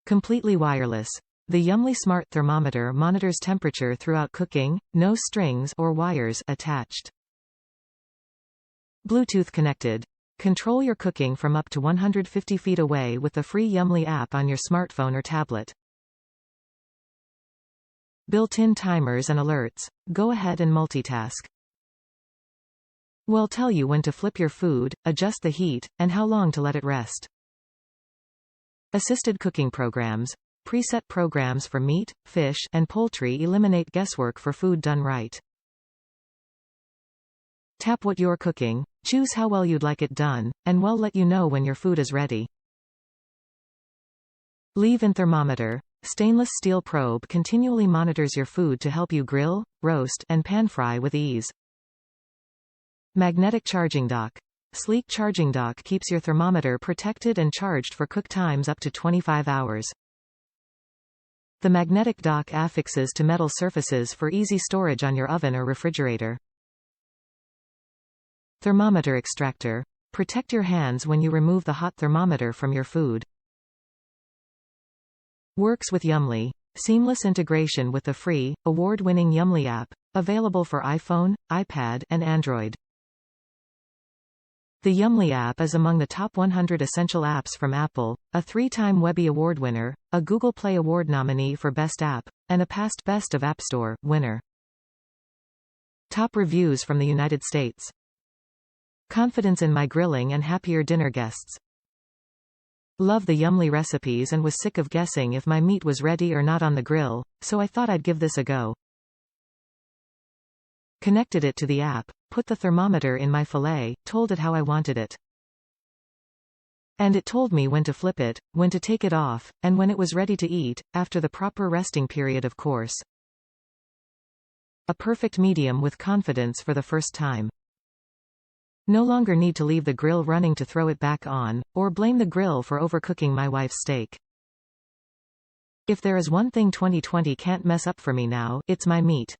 Completely wireless. The Yummly Smart Thermometer monitors temperature throughout cooking, no strings or wires attached. Bluetooth connected. Control your cooking from up to 150 feet away with the free Yummly app on your smartphone or tablet. Built-in timers and alerts. Go ahead and multitask. We'll tell you when to flip your food, adjust the heat, and how long to let it rest. Assisted cooking programs. Preset programs for meat, fish, and poultry eliminate guesswork for food done right. Tap what you're cooking, choose how well you'd like it done, and we'll let you know when your food is ready. Leave-in thermometer. Stainless steel probe continually monitors your food to help you grill, roast, and pan-fry with ease. Magnetic charging dock. Sleek charging dock keeps your thermometer protected and charged for cook times up to 25 hours. The magnetic dock affixes to metal surfaces for easy storage on your oven or refrigerator. Thermometer extractor. Protect your hands when you remove the hot thermometer from your food. Works with Yummly. Seamless integration with the free, award-winning Yummly app, available for iPhone, iPad, and Android. The Yummly app is among the top 100 essential apps from Apple, a 3-time Webby Award winner, a Google Play Award nominee for Best App, and a past Best of App Store winner. Top reviews from the United States. Confidence in my grilling and happier dinner guests. Love the Yummly recipes and was sick of guessing if my meat was ready or not on the grill, so I thought I'd give this a go. Connected it to the app, put the thermometer in my fillet, told it how I wanted it. And it told me when to flip it, when to take it off, and when it was ready to eat, after the proper resting period of course. A perfect medium with confidence for the first time. No longer need to leave the grill running to throw it back on, or blame the grill for overcooking my wife's steak. If there is one thing 2020 can't mess up for me now, it's my meat.